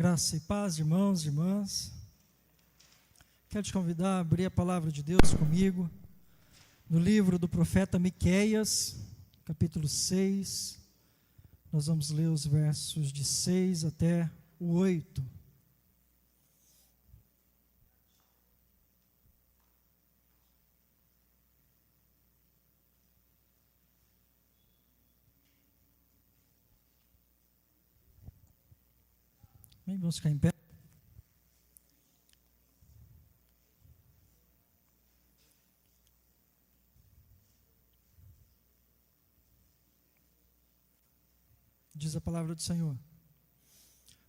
Graça e paz, irmãos e irmãs. Quero te convidar a abrir a palavra de Deus comigo, no livro do profeta Miqueias, capítulo 6. Nós vamos ler os versos de 6 até o 8. Vamos ficar em pé. Diz a palavra do Senhor: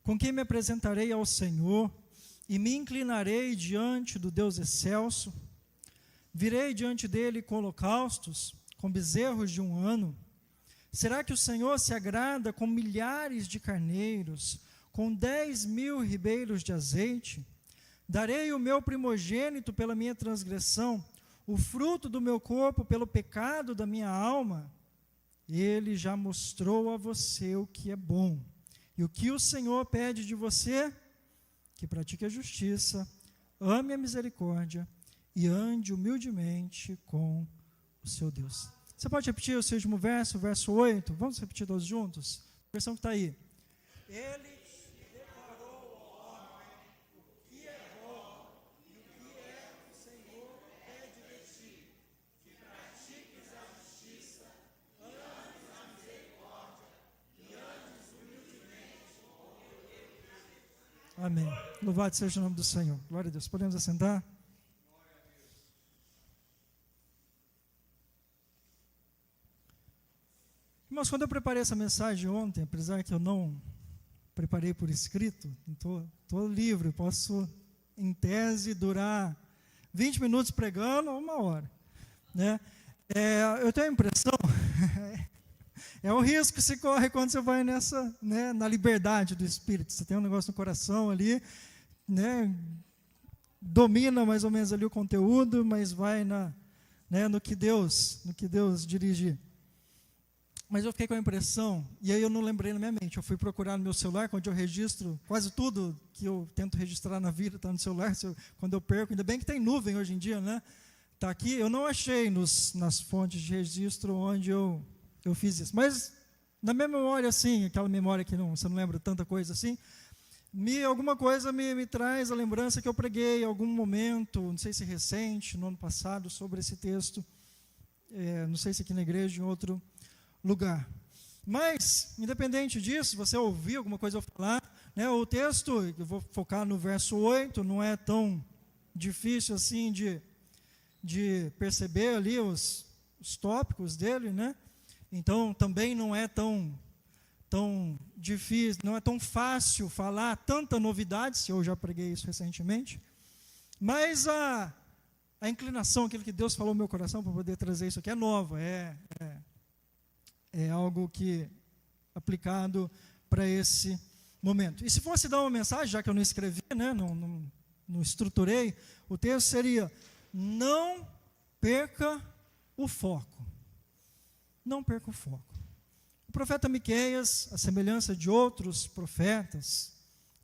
com quem me apresentarei ao Senhor e me inclinarei diante do Deus excelso? Virei diante dele com holocaustos, com bezerros de 1 ano? Será que o Senhor se agrada com milhares de carneiros, com 10.000 ribeiros de azeite? Darei o meu primogênito pela minha transgressão, o fruto do meu corpo pelo pecado da minha alma? Ele já mostrou a você o que é bom. E o que o Senhor pede de você? Que pratique a justiça, ame a misericórdia e ande humildemente com o seu Deus. Você pode repetir o seu último verso, o verso 8? Vamos repetir todos juntos? A versão que está aí. Ele declarou ao homem o que é bom e o que é que o Senhor pede de ti, que pratiques a justiça, ames a misericórdia e andes humildemente com o teu Deus. Amém. Louvado seja o nome do Senhor. Glória a Deus. Podemos assentar? Irmãos, quando eu preparei essa mensagem ontem, apesar que eu não preparei por escrito, estou livre, posso, em tese, durar 20 minutos pregando ou 1 hora. Né? Eu tenho a impressão, é o risco que se corre quando você vai nessa, né, na liberdade do Espírito. Você tem um negócio no coração ali, né, domina mais ou menos ali o conteúdo, mas vai no que Deus dirigir. Mas eu fiquei com a impressão, e aí eu não lembrei na minha mente, eu fui procurar no meu celular, onde eu registro, quase tudo que eu tento registrar na vida está no celular, quando eu perco, ainda bem que tem nuvem hoje em dia, né? Está aqui, eu não achei nas fontes de registro onde eu fiz isso. Mas na minha memória, assim, aquela memória que você não lembra tanta coisa assim, alguma coisa me traz a lembrança que eu preguei em algum momento, não sei se recente, no ano passado, sobre esse texto, não sei se aqui na igreja, em outro lugar. Mas, independente disso, você ouvir alguma coisa eu falar, né, o texto, eu vou focar no verso 8, não é tão difícil assim de perceber ali os tópicos dele, né? Então, também não é tão difícil, não é tão fácil falar tanta novidade, se eu já preguei isso recentemente, mas a inclinação, aquilo que Deus falou no meu coração para poder trazer isso aqui é nova, é algo que aplicado para esse momento. E se fosse dar uma mensagem, já que eu não escrevi, né, não estruturei, o texto seria: não perca o foco. Não perca o foco. O profeta Miqueias, a semelhança de outros profetas,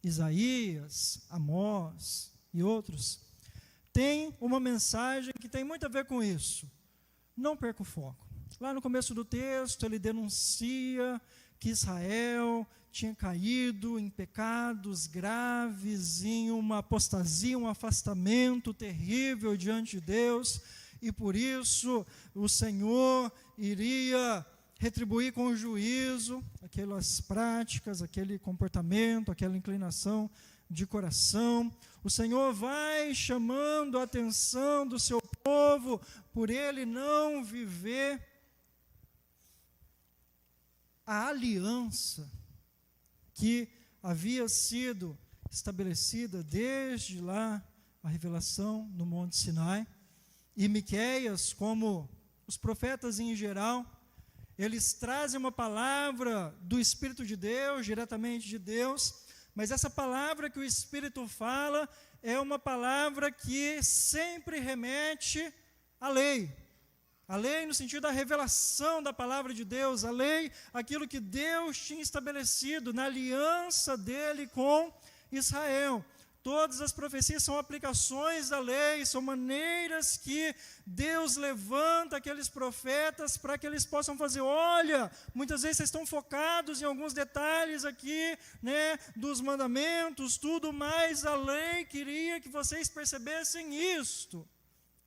Isaías, Amós e outros, tem uma mensagem que tem muito a ver com isso. Não perca o foco. Lá no começo do texto, ele denuncia que Israel tinha caído em pecados graves, em uma apostasia, um afastamento terrível diante de Deus, e por isso o Senhor iria retribuir com juízo aquelas práticas, aquele comportamento, aquela inclinação de coração. O Senhor vai chamando a atenção do seu povo por ele não viver a aliança que havia sido estabelecida desde lá a revelação no Monte Sinai. E Miqueias, como os profetas em geral, eles trazem uma palavra do Espírito de Deus, diretamente de Deus, mas essa palavra que o Espírito fala é uma palavra que sempre remete à lei. A lei no sentido da revelação da palavra de Deus, a lei, aquilo que Deus tinha estabelecido na aliança dele com Israel. Todas as profecias são aplicações da lei, são maneiras que Deus levanta aqueles profetas para que eles possam fazer. Olha, muitas vezes vocês estão focados em alguns detalhes aqui, né, dos mandamentos, tudo, mas a lei queria que vocês percebessem isto.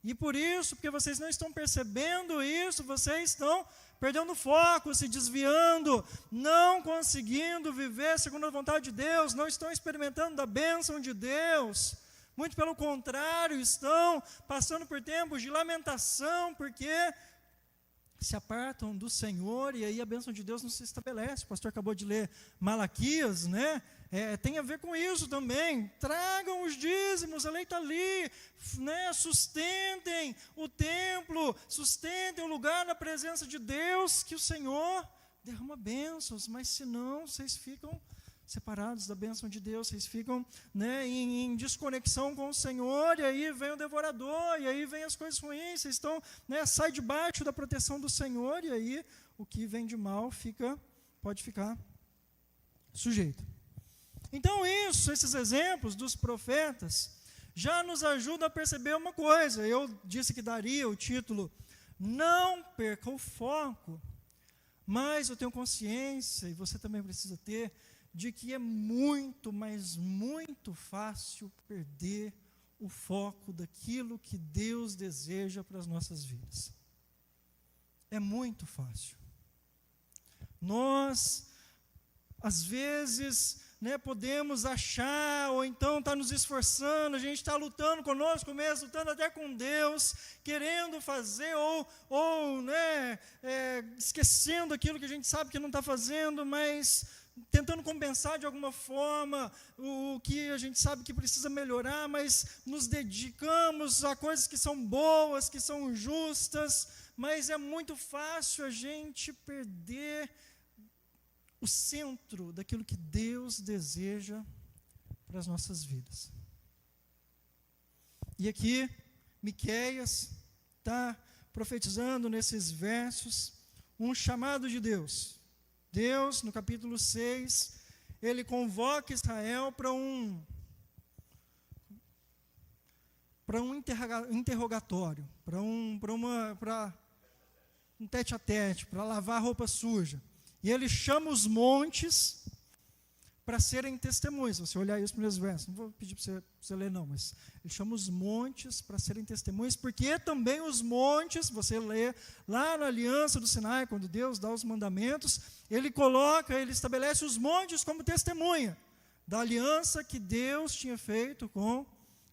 E por isso, porque vocês não estão percebendo isso, vocês estão perdendo foco, se desviando, não conseguindo viver segundo a vontade de Deus, não estão experimentando da bênção de Deus. Muito pelo contrário, estão passando por tempos de lamentação, porque se apartam do Senhor, e aí a bênção de Deus não se estabelece. O pastor acabou de ler Malaquias, né? Tem a ver com isso também. Tragam os dízimos, a lei está ali, né? Sustentem o templo, sustentem o lugar na presença de Deus, que o Senhor derrama bênçãos, mas senão vocês ficam separados da bênção de Deus, vocês ficam, né, em desconexão com o Senhor, e aí vem o devorador, e aí vem as coisas ruins, vocês estão, né, sai debaixo da proteção do Senhor, e aí o que vem de mal pode ficar sujeito. Então esses exemplos dos profetas já nos ajudam a perceber uma coisa. Eu disse que daria o título Não Perca o Foco, mas eu tenho consciência, e você também precisa ter, de que é muito, mas muito fácil perder o foco daquilo que Deus deseja para as nossas vidas. É muito fácil. Nós, às vezes, né, podemos achar, ou então está nos esforçando, a gente está lutando conosco mesmo, lutando até com Deus, querendo fazer, ou né, esquecendo aquilo que a gente sabe que não está fazendo, mas tentando compensar de alguma forma o que a gente sabe que precisa melhorar, mas nos dedicamos a coisas que são boas, que são justas, mas é muito fácil a gente perder o centro daquilo que Deus deseja para as nossas vidas. E aqui, Miqueias está profetizando nesses versos um chamado de Deus. Deus, no capítulo 6, ele convoca Israel para um interrogatório, para um tete-a-tete, para lavar roupa suja. E ele chama os montes para serem testemunhas. Se você olhar isso nos primeiros versos, não vou pedir para você ler não, mas ele chama os montes para serem testemunhas, porque também os montes, você lê lá na aliança do Sinai, quando Deus dá os mandamentos, ele estabelece os montes como testemunha da aliança que Deus tinha feito com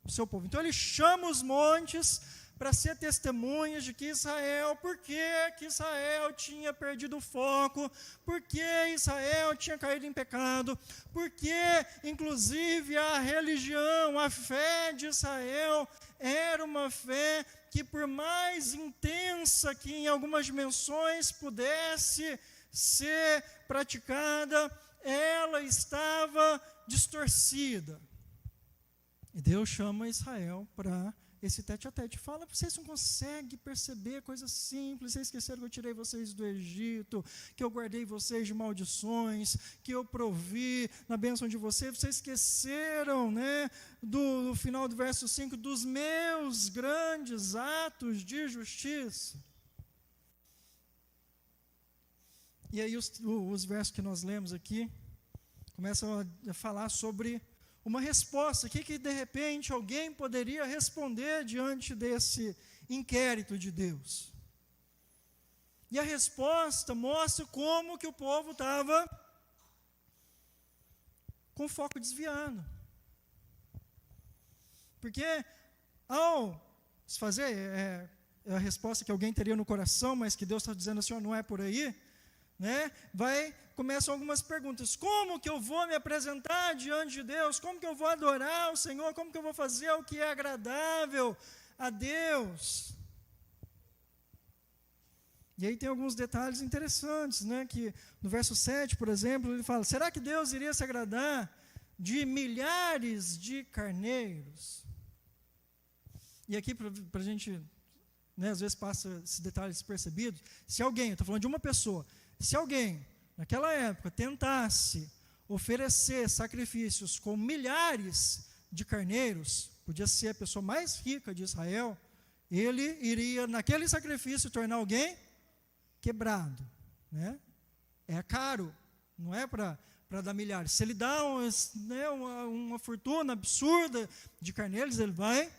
o seu povo. Então ele chama os montes para ser testemunhas de que por que Israel tinha perdido o foco, por que Israel tinha caído em pecado, porque, inclusive, a religião, a fé de Israel era uma fé que, por mais intensa que em algumas dimensões pudesse ser praticada, ela estava distorcida. E Deus chama Israel para esse tete-a-tete. Fala, vocês não conseguem perceber coisas simples, vocês esqueceram que eu tirei vocês do Egito, que eu guardei vocês de maldições, que eu provi na bênção de vocês esqueceram, né, do final do verso 5, dos meus grandes atos de justiça. E aí os versos que nós lemos aqui começam a falar sobre uma resposta, o que de repente alguém poderia responder diante desse inquérito de Deus. E a resposta mostra como que o povo estava com o foco desviado. Porque ao fazer a resposta que alguém teria no coração, mas que Deus está dizendo assim, não é por aí, né? Começam algumas perguntas. Como que eu vou me apresentar diante de Deus? Como que eu vou adorar o Senhor? Como que eu vou fazer o que é agradável a Deus? E aí tem alguns detalhes interessantes, né? Que no verso 7, por exemplo, ele fala, será que Deus iria se agradar de milhares de carneiros? E aqui, para a gente, né, às vezes passa esses detalhes despercebidos, se alguém, eu estou falando de uma pessoa, se alguém naquela época tentasse oferecer sacrifícios com milhares de carneiros, podia ser a pessoa mais rica de Israel, ele iria, naquele sacrifício, tornar alguém quebrado, né? É caro, não é para dar milhares. Se ele dá uma fortuna absurda de carneiros, ele vai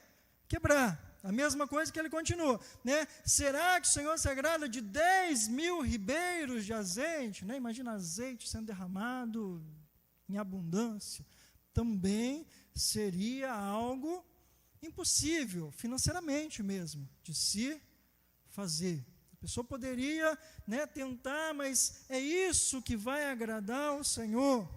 quebrar. A mesma coisa que ele continua, né? Será que o Senhor se agrada de 10.000 ribeiros de azeite? Né? Imagina azeite sendo derramado em abundância. Também seria algo impossível, financeiramente mesmo, de se fazer. A pessoa poderia, né, tentar, mas é isso que vai agradar ao Senhor.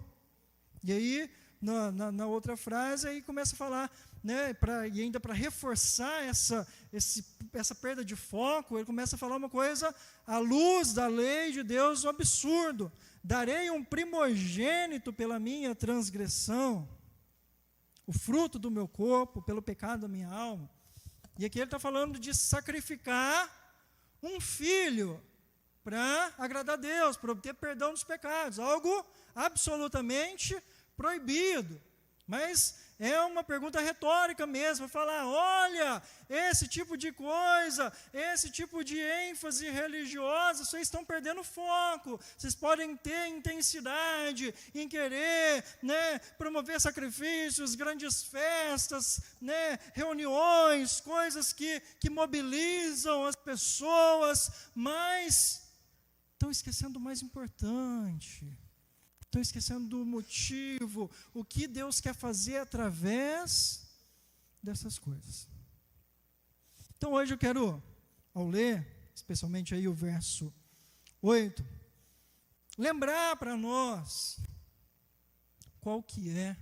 E aí, na outra frase, aí começa a falar, né, e ainda para reforçar essa perda de foco, ele começa a falar uma coisa, à luz da lei de Deus, um absurdo. Darei um primogênito pela minha transgressão, o fruto do meu corpo, pelo pecado da minha alma. E aqui ele está falando de sacrificar um filho para agradar a Deus, para obter perdão dos pecados, algo absolutamente proibido. Mas é uma pergunta retórica mesmo, falar, olha, esse tipo de coisa, esse tipo de ênfase religiosa, vocês estão perdendo foco, vocês podem ter intensidade em querer, né, promover sacrifícios, grandes festas, né, reuniões, coisas que mobilizam as pessoas, mas estão esquecendo o mais importante. Estão esquecendo do motivo, o que Deus quer fazer através dessas coisas. Então hoje eu quero, ao ler, especialmente aí o verso 8, lembrar para nós qual que é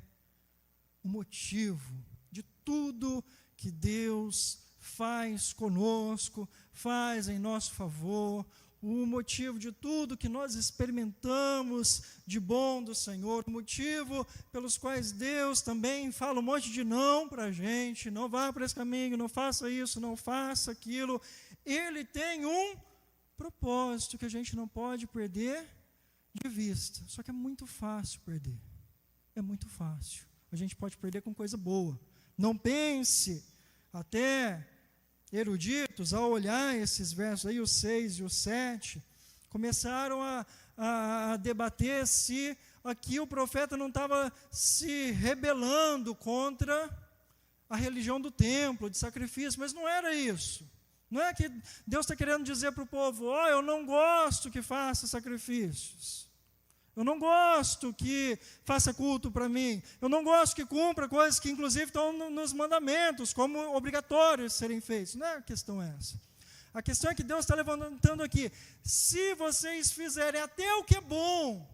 o motivo de tudo que Deus faz conosco, faz em nosso favor, o motivo de tudo que nós experimentamos de bom do Senhor, o motivo pelos quais Deus também fala um monte de não para a gente, não vá para esse caminho, não faça isso, não faça aquilo. Ele tem um propósito que a gente não pode perder de vista, só que é muito fácil perder, é muito fácil, a gente pode perder com coisa boa. Não pense, até eruditos, ao olhar esses versos aí, o 6 e o 7, começaram a debater se aqui o profeta não estava se rebelando contra a religião do templo, de sacrifício, mas não era isso. Não é que Deus está querendo dizer para o povo, eu não gosto que faça sacrifícios, eu não gosto que faça culto para mim, eu não gosto que cumpra coisas que inclusive estão nos mandamentos, como obrigatórios serem feitos. Não é a questão essa. A questão é que Deus está levantando aqui, se vocês fizerem até o que é bom,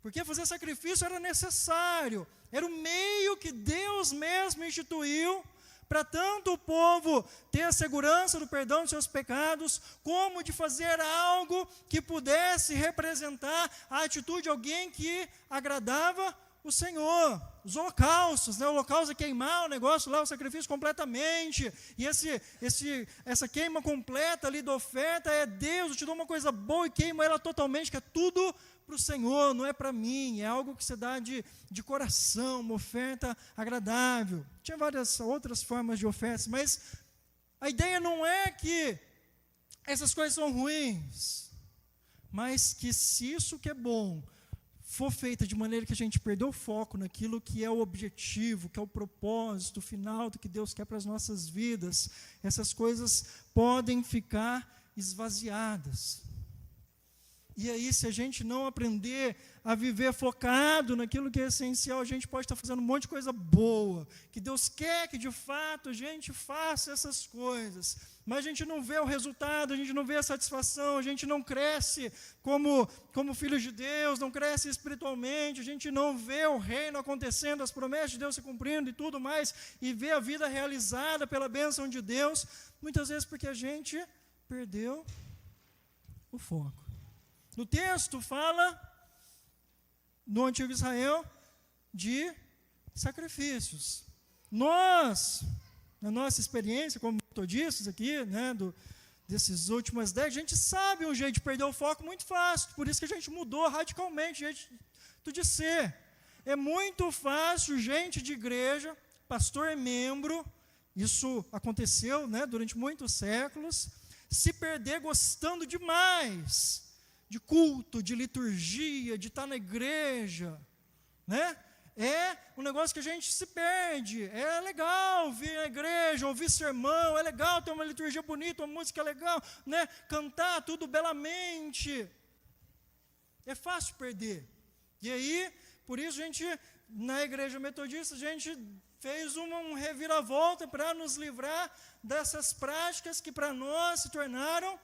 porque fazer sacrifício era necessário, era o meio que Deus mesmo instituiu, para tanto o povo ter a segurança do perdão dos seus pecados, como de fazer algo que pudesse representar a atitude de alguém que agradava o Senhor. Os holocaustos, né? O holocausto é queimar o negócio lá, o sacrifício completamente, e essa queima completa ali da oferta é Deus, eu te dou uma coisa boa e queima ela totalmente, que é tudo para o Senhor, não é para mim, é algo que se dá de coração, uma oferta agradável. Tinha várias outras formas de ofertas, mas a ideia não é que essas coisas são ruins, mas que se isso que é bom for feita de maneira que a gente perdeu o foco naquilo que é o objetivo, que é o propósito final do que Deus quer para as nossas vidas, essas coisas podem ficar esvaziadas. E aí, se a gente não aprender a viver focado naquilo que é essencial, a gente pode estar fazendo um monte de coisa boa, que Deus quer que de fato a gente faça essas coisas, mas a gente não vê o resultado, a gente não vê a satisfação, a gente não cresce como filhos de Deus, não cresce espiritualmente, a gente não vê o reino acontecendo, as promessas de Deus se cumprindo e tudo mais, e vê a vida realizada pela bênção de Deus, muitas vezes porque a gente perdeu o foco. No texto fala, no Antigo Israel, de sacrifícios. Nós, na nossa experiência como metodistas aqui, né, desses últimas décadas, a gente sabe um jeito de perder o foco muito fácil, por isso que a gente mudou radicalmente, a gente de ser. É muito fácil gente de igreja, pastor é membro, isso aconteceu, né, durante muitos séculos, se perder gostando demais de culto, de liturgia, de estar na igreja, né? É um negócio que a gente se perde. É legal vir à igreja, ouvir sermão, é legal ter uma liturgia bonita, uma música legal, né? Cantar tudo belamente. É fácil perder. E aí, por isso a gente, na igreja metodista, a gente fez um reviravolta para nos livrar dessas práticas que para nós se tornaram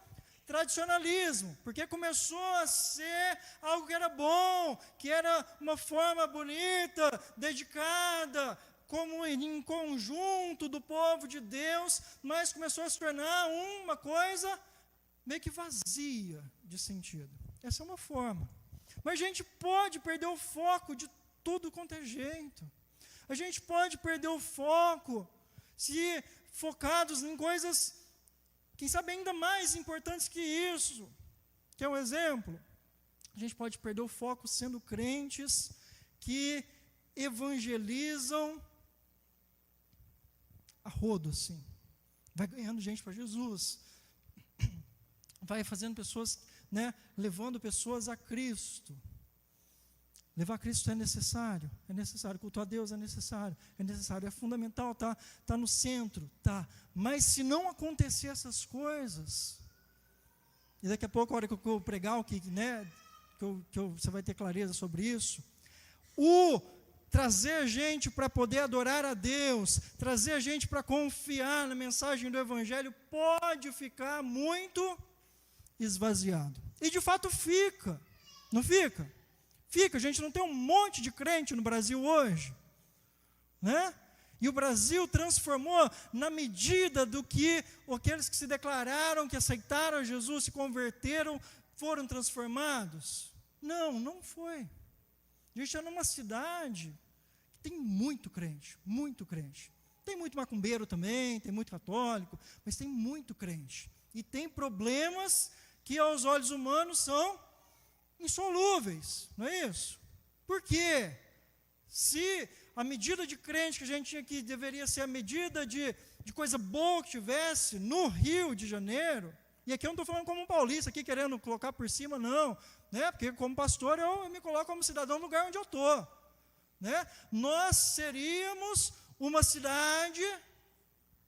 tradicionalismo, porque começou a ser algo que era bom, que era uma forma bonita, dedicada, como em conjunto do povo de Deus, mas começou a se tornar uma coisa meio que vazia de sentido. Essa é uma forma. Mas a gente pode perder o foco de tudo quanto é jeito. A gente pode perder o foco se focados em coisas, quem sabe, ainda mais importantes que isso. Quer um exemplo? A gente pode perder o foco sendo crentes que evangelizam a rodo, assim. Vai ganhando gente para Jesus. Vai fazendo pessoas, né, levando pessoas a Cristo. Levar a Cristo é necessário, cultuar a Deus é necessário, é fundamental, tá no centro, tá. Mas se não acontecer essas coisas, e daqui a pouco, a hora que eu pregar, você vai ter clareza sobre isso, o trazer gente para poder adorar a Deus, trazer gente para confiar na mensagem do Evangelho, pode ficar muito esvaziado. E de fato fica, não fica? Fica, a gente não tem um monte de crente no Brasil hoje, né? E o Brasil transformou na medida do que aqueles que se declararam, que aceitaram Jesus, se converteram, foram transformados? Não, não foi. A gente está numa cidade que tem muito crente, muito crente. Tem muito macumbeiro também, tem muito católico, mas tem muito crente. E tem problemas que aos olhos humanos são insolúveis, não é isso? Por quê? Se a medida de crente que a gente tinha aqui deveria ser a medida de coisa boa que tivesse no Rio de Janeiro, e aqui eu não estou falando como um paulista aqui querendo colocar por cima, não, né? Porque como pastor eu me coloco como cidadão no lugar onde eu estou, né? Nós seríamos uma cidade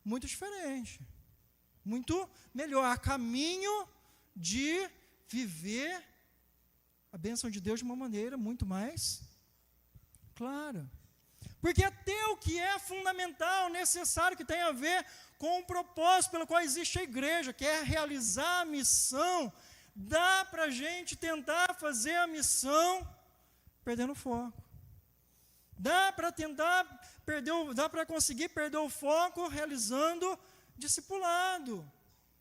muito diferente, muito melhor, a caminho de viver a bênção de Deus de uma maneira muito mais clara. Porque até o que é fundamental, necessário, que tem a ver com o propósito pelo qual existe a igreja, que é realizar a missão, dá para a gente tentar fazer a missão perdendo o foco. Dá para conseguir perder o foco realizando discipulado.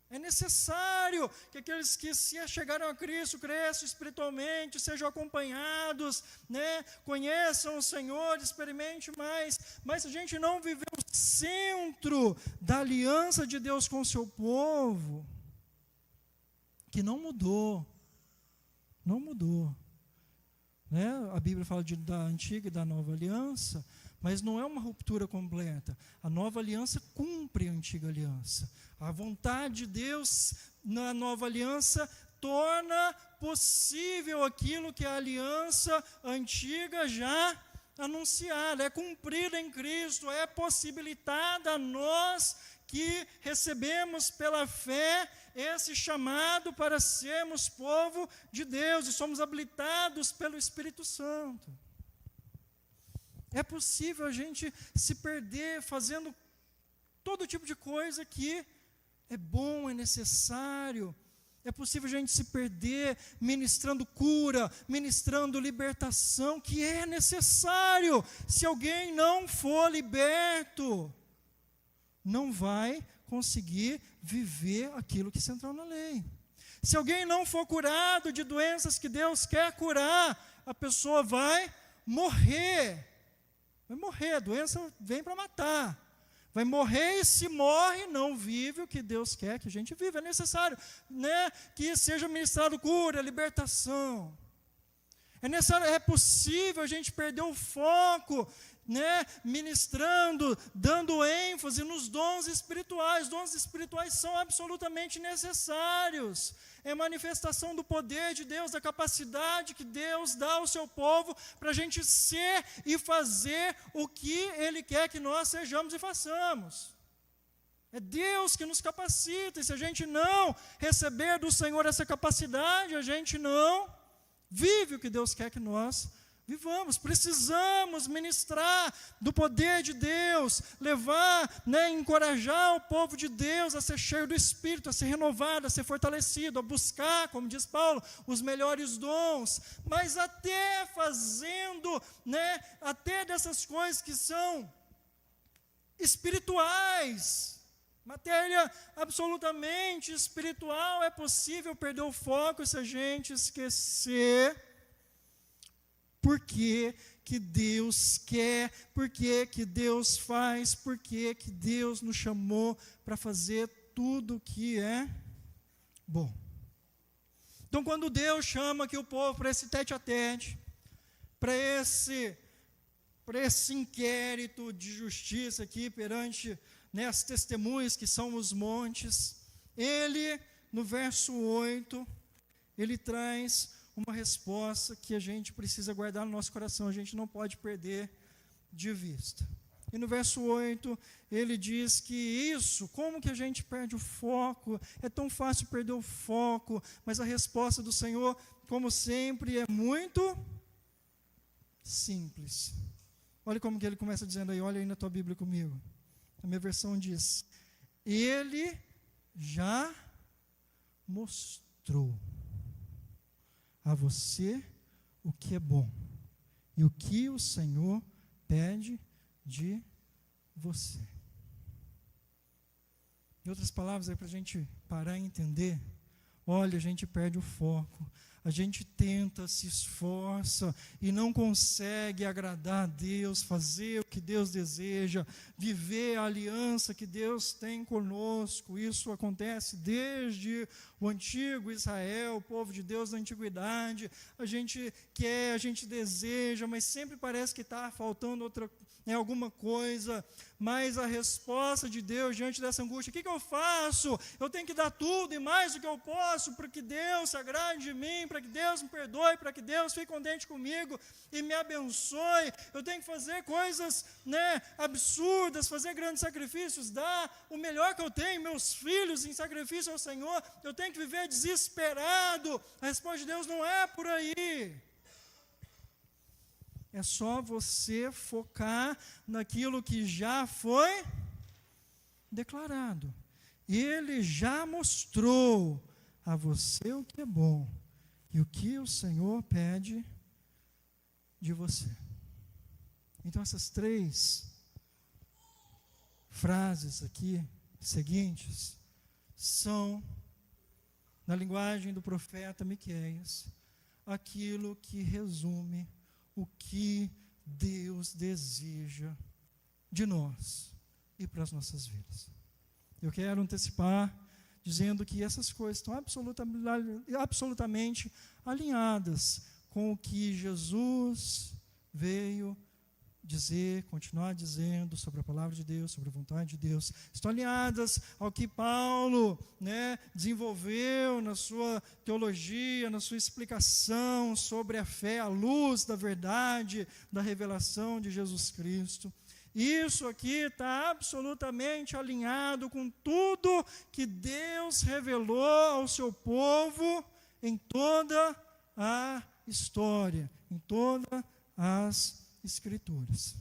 É necessário que aqueles que se chegaram a Cristo cresçam espiritualmente, sejam acompanhados, né? Conheçam o Senhor, experimente mais. Mas se a gente não viver o centro da aliança de Deus com o seu povo, que não mudou, né? A Bíblia fala da antiga e da nova aliança, mas não é uma ruptura completa. A nova aliança cumpre a antiga aliança. A vontade de Deus na nova aliança torna possível aquilo que a aliança antiga já anunciara. É cumprida em Cristo, é possibilitada a nós que recebemos pela fé esse chamado para sermos povo de Deus e somos habilitados pelo Espírito Santo. É possível a gente se perder fazendo todo tipo de coisa que é bom, é necessário. É possível a gente se perder ministrando cura, ministrando libertação, que é necessário. Se alguém não for liberto, não vai conseguir viver aquilo que se entrou na lei. Se alguém não for curado de doenças que Deus quer curar, a pessoa vai morrer. Vai morrer, a doença vem para matar. Vai morrer e se morre, não vive o que Deus quer que a gente viva. É necessário, né, que seja ministrado cura, libertação. É possível a gente perder o foco, né, ministrando, dando ênfase nos dons espirituais. Dons espirituais são absolutamente necessários. É manifestação do poder de Deus, da capacidade que Deus dá ao seu povo para a gente ser e fazer o que Ele quer que nós sejamos e façamos. É Deus que nos capacita, e se a gente não receber do Senhor essa capacidade, a gente não vive o que Deus quer que nós vivamos. Precisamos ministrar do poder de Deus, levar, né, encorajar o povo de Deus a ser cheio do Espírito, a ser renovado, a ser fortalecido, a buscar, como diz Paulo, os melhores dons, mas até fazendo, né, até dessas coisas que são espirituais, matéria absolutamente espiritual, é possível perder o foco se a gente esquecer por que Deus quer, por que Deus faz, por que Deus nos chamou para fazer tudo que é bom. Então, quando Deus chama aqui o povo para esse tete-a-tete, para esse inquérito de justiça aqui perante, né, as testemunhas que são os montes, Ele, no verso 8, Ele traz uma resposta que a gente precisa guardar no nosso coração, a gente não pode perder de vista. E no verso 8, ele diz que isso, como que a gente perde o foco? É tão fácil perder o foco, mas a resposta do Senhor, como sempre, é muito simples. Olha como que ele começa dizendo aí, olha aí na tua Bíblia comigo. A minha versão diz, Ele já mostrou a você o que é bom e o que o Senhor pede de você. Em outras palavras, é para a gente parar e entender. Olha, a gente perde o foco, a gente tenta, se esforça e não consegue agradar a Deus, fazer o que Deus deseja, viver a aliança que Deus tem conosco. Isso acontece desde o antigo Israel, o povo de Deus da antiguidade. A gente quer, a gente deseja, mas sempre parece que está faltando alguma coisa. Mas a resposta de Deus diante dessa angústia, o que eu faço? Eu tenho que dar tudo e mais do que eu posso para que Deus se agrade de mim, para que Deus me perdoe, para que Deus fique contente comigo e me abençoe. Eu tenho que fazer coisas, né, absurdas, fazer grandes sacrifícios, dar o melhor que eu tenho, meus filhos, em sacrifício ao Senhor. Eu tenho que viver desesperado. A resposta de Deus não é por aí. É só você focar naquilo que já foi declarado. Ele já mostrou a você o que é bom e o que o Senhor pede de você. Então, essas 3 frases aqui seguintes são, na linguagem do profeta Miqueias, aquilo que resume o que Deus deseja de nós e para as nossas vidas. Eu quero antecipar dizendo que essas coisas estão absolutamente alinhadas com o que Jesus veio dizer, continuar dizendo sobre a palavra de Deus, sobre a vontade de Deus. Estão alinhadas ao que Paulo, né, desenvolveu na sua teologia, na sua explicação sobre a fé à luz da verdade, da revelação de Jesus Cristo. Isso aqui está absolutamente alinhado com tudo que Deus revelou ao seu povo em toda a história, em todas as Escrituras.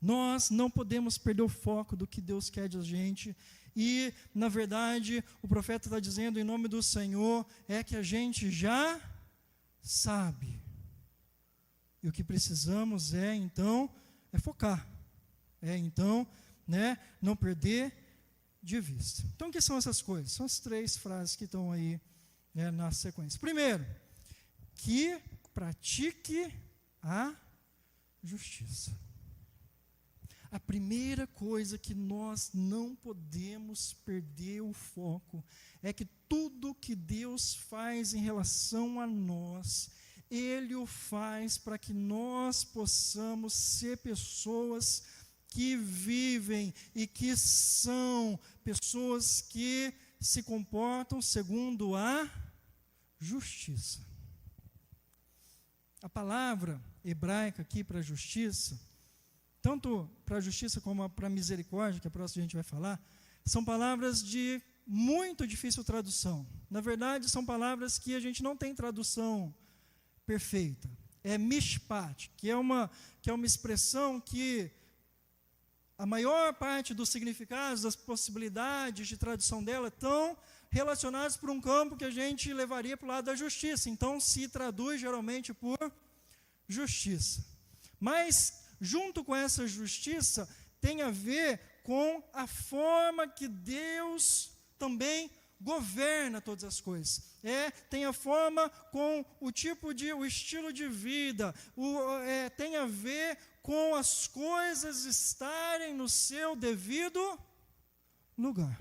Nós não podemos perder o foco do que Deus quer de a gente. E, na verdade, o profeta está dizendo em nome do Senhor, é que a gente já sabe. E o que precisamos então, é focar. Então, né, não perder de vista. Então, o que são essas coisas? São as 3 frases que estão aí, né, na sequência. Primeiro, que pratique a justiça. A primeira coisa que nós não podemos perder o foco é que tudo que Deus faz em relação a nós, Ele o faz para que nós possamos ser pessoas que vivem e que são pessoas que se comportam segundo a justiça. A palavra hebraica aqui para justiça, tanto para justiça como para misericórdia, que a próxima a gente vai falar, são palavras de muito difícil tradução. Na verdade, são palavras que a gente não tem tradução perfeita. É mishpat, que é uma expressão que a maior parte dos significados, das possibilidades de tradução dela estão relacionados por um campo que a gente levaria para o lado da justiça. Então, se traduz geralmente por justiça. Mas, junto com essa justiça, tem a ver com a forma que Deus também governa todas as coisas. Tem a forma com o estilo de vida, tem a ver com as coisas estarem no seu devido lugar.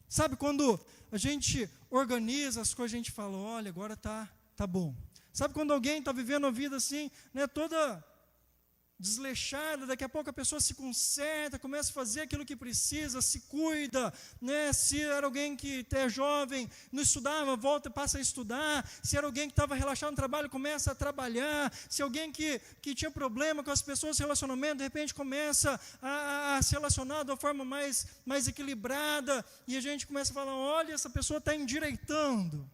Sabe, quando a gente organiza as coisas, a gente fala, olha, agora tá bom. Sabe, quando alguém está vivendo a vida assim, né, toda desleixada, daqui a pouco a pessoa se conserta, começa a fazer aquilo que precisa, se cuida, né? Se era alguém que é jovem, não estudava, volta e passa a estudar. Se era alguém que estava relaxado no trabalho, começa a trabalhar. Se alguém que tinha problema com as pessoas, relacionamento, de repente começa a se relacionar de uma forma mais equilibrada, e a gente começa a falar, olha, essa pessoa está endireitando.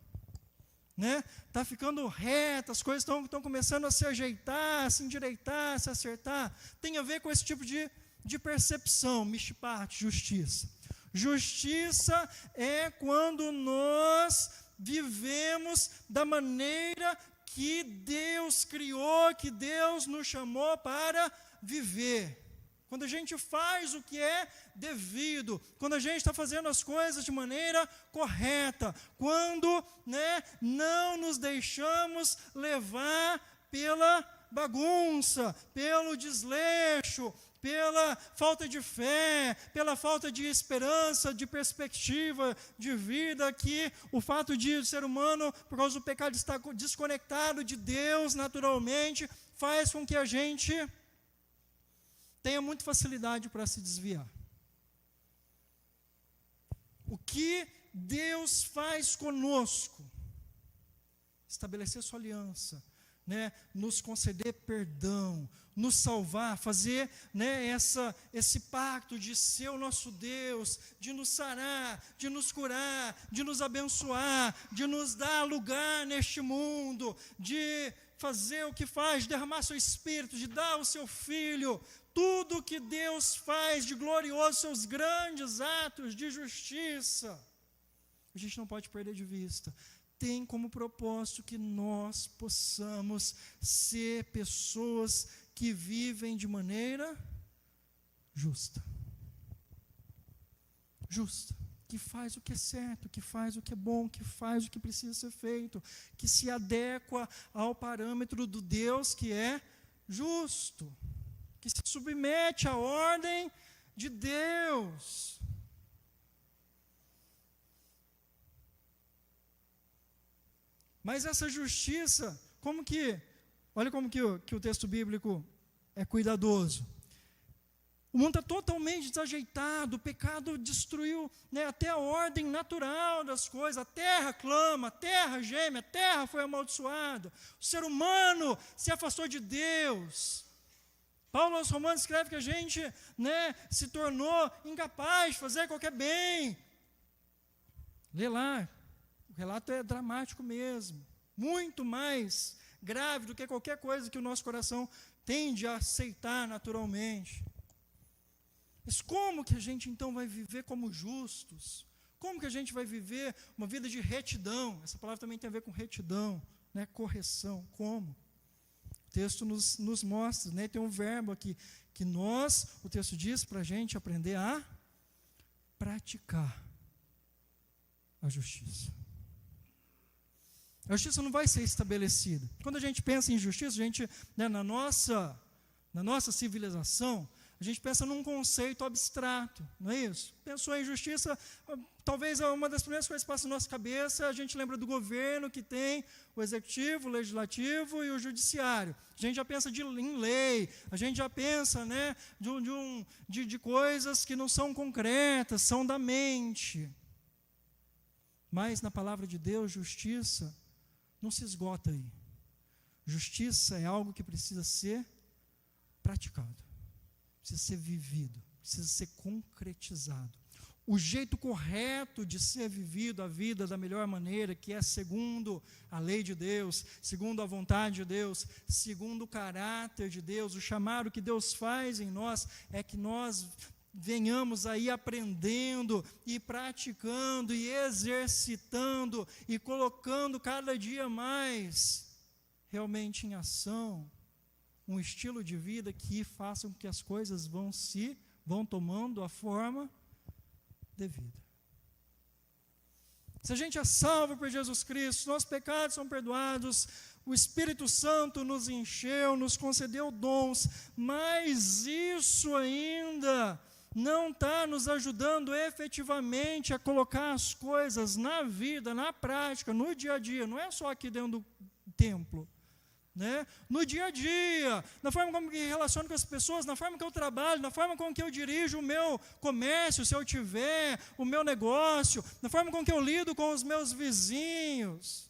Está ficando reta, as coisas estão começando a se ajeitar, a se endireitar, a se acertar. Tem a ver com esse tipo de percepção, mishpat, justiça. Justiça é quando nós vivemos da maneira que Deus criou, que Deus nos chamou para viver. Quando a gente faz o que é devido, quando a gente está fazendo as coisas de maneira correta, quando não nos deixamos levar pela bagunça, pelo desleixo, pela falta de fé, pela falta de esperança, de perspectiva de vida, que o fato de o ser humano, por causa do pecado, estar desconectado de Deus naturalmente, faz com que a gente tenha muita facilidade para se desviar. O que Deus faz conosco? Estabelecer sua aliança, nos conceder perdão, nos salvar, fazer esse pacto de ser o nosso Deus, de nos sarar, de nos curar, de nos abençoar, de nos dar lugar neste mundo, de fazer o que faz, de derramar seu Espírito, de dar o seu Filho. Tudo que Deus faz de glorioso, seus grandes atos de justiça, a gente não pode perder de vista. Tem como propósito que nós possamos ser pessoas que vivem de maneira justa. Justa. Que faz o que é certo, que faz o que é bom, que faz o que precisa ser feito, que se adequa ao parâmetro do Deus que é justo, que se submete à ordem de Deus. Mas essa justiça, olha como que o texto bíblico é cuidadoso. O mundo está totalmente desajeitado, o pecado destruiu até a ordem natural das coisas. A terra clama, a terra geme, a terra foi amaldiçoada. O ser humano se afastou de Deus. Paulo aos Romanos escreve que a gente se tornou incapaz de fazer qualquer bem. Lê lá, o relato é dramático mesmo, muito mais grave do que qualquer coisa que o nosso coração tende a aceitar naturalmente. Mas como que a gente então vai viver como justos? Como que a gente vai viver uma vida de retidão? Essa palavra também tem a ver com retidão, correção. Como? O texto nos mostra, tem um verbo aqui, que o texto diz para a gente aprender a praticar a justiça. A justiça não vai ser estabelecida. Quando a gente pensa em justiça, a gente, na nossa civilização, A gente pensa num conceito abstrato, não é isso? Pensou em justiça, talvez uma das primeiras coisas que passa na nossa cabeça, a gente lembra do governo que tem o executivo, o legislativo e o judiciário. A gente já pensa em lei, a gente já pensa, né, de coisas que não são concretas, são da mente. Mas na palavra de Deus, justiça não se esgota aí. Justiça é algo que precisa ser praticado, precisa ser vivido, precisa ser concretizado. O jeito correto de ser vivido a vida da melhor maneira, que é segundo a lei de Deus, segundo a vontade de Deus, segundo o caráter de Deus, o chamado que Deus faz em nós, é que nós venhamos aí aprendendo e praticando e exercitando e colocando cada dia mais realmente em ação um estilo de vida que faça com que as coisas vão tomando a forma devida. Se a gente é salvo por Jesus Cristo, nossos pecados são perdoados, o Espírito Santo nos encheu, nos concedeu dons, mas isso ainda não está nos ajudando efetivamente a colocar as coisas na vida, na prática, no dia a dia, não é só aqui dentro do templo, né? No dia a dia, na forma como eu me relaciono com as pessoas, na forma que eu trabalho, na forma com que eu dirijo o meu comércio, se eu tiver, o meu negócio, na forma com que eu lido com os meus vizinhos,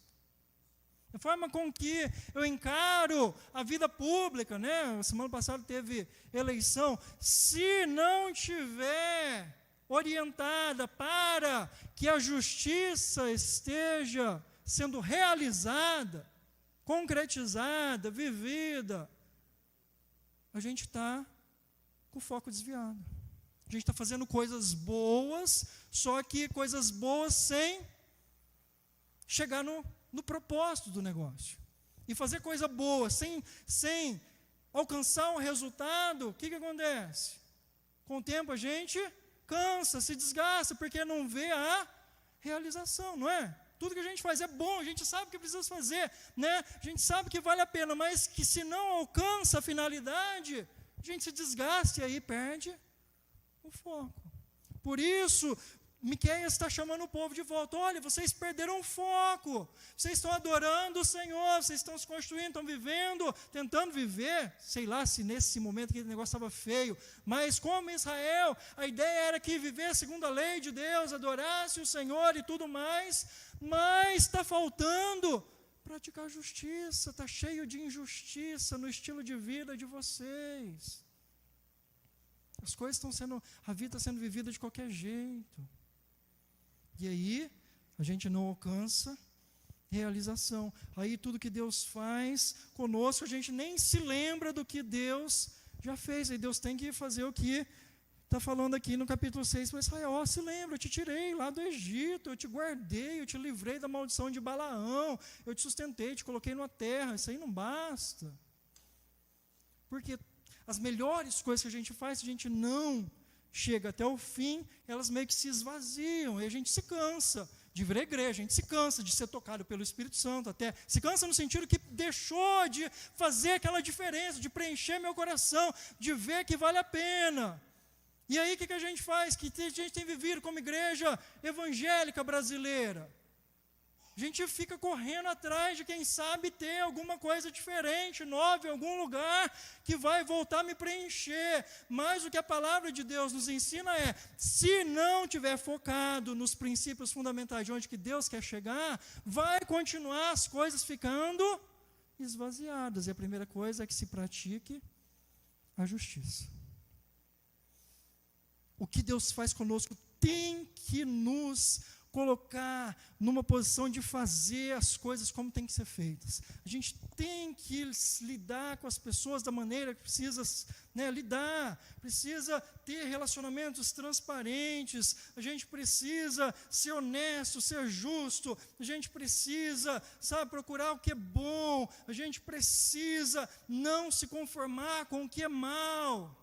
na forma com que eu encaro a vida pública, né? Semana passada teve eleição. Se não tiver orientada para que a justiça esteja sendo realizada, concretizada, vivida, a gente está com o foco desviado. A gente está fazendo coisas boas, só que coisas boas sem chegar no propósito do negócio. E fazer coisa boa sem alcançar um resultado, o que acontece? Com o tempo a gente cansa, se desgasta, porque não vê a realização, não é? Tudo que a gente faz é bom, a gente sabe o que precisa fazer, né? A gente sabe que vale a pena, mas que se não alcança a finalidade, a gente se desgasta e aí perde o foco. Por isso, Miqueias está chamando o povo de volta. Olha, vocês perderam o foco, vocês estão adorando o Senhor, vocês estão se construindo, estão vivendo, tentando viver, sei lá se nesse momento aquele negócio estava feio, mas como Israel, a ideia era que viver segundo a lei de Deus, adorasse o Senhor e tudo mais, mas está faltando praticar justiça, está cheio de injustiça no estilo de vida de vocês. As coisas estão sendo, a vida está sendo vivida de qualquer jeito. E aí, a gente não alcança realização. Aí tudo que Deus faz conosco, a gente nem se lembra do que Deus já fez. Aí Deus tem que fazer o que está falando aqui no capítulo 6 para Israel. Se lembra, eu te tirei lá do Egito, eu te guardei, eu te livrei da maldição de Balaão, eu te sustentei, te coloquei numa terra. Isso aí não basta. Porque as melhores coisas que a gente faz, se a gente não chega até o fim, elas meio que se esvaziam, e a gente se cansa de vir à igreja, a gente se cansa de ser tocado pelo Espírito Santo, até se cansa no sentido que deixou de fazer aquela diferença, de preencher meu coração, de ver que vale a pena. E aí o que a gente faz? Que a gente tem vivido como igreja evangélica brasileira? A gente fica correndo atrás de quem sabe ter alguma coisa diferente, nova em algum lugar, que vai voltar a me preencher. Mas o que a palavra de Deus nos ensina é, se não tiver focado nos princípios fundamentais de onde que Deus quer chegar, vai continuar as coisas ficando esvaziadas. E a primeira coisa é que se pratique a justiça. O que Deus faz conosco tem que nos colocar numa posição de fazer as coisas como tem que ser feitas. A gente tem que lidar com as pessoas da maneira que precisa, né, lidar, precisa ter relacionamentos transparentes, a gente precisa ser honesto, ser justo, a gente precisa, procurar o que é bom, a gente precisa não se conformar com o que é mal.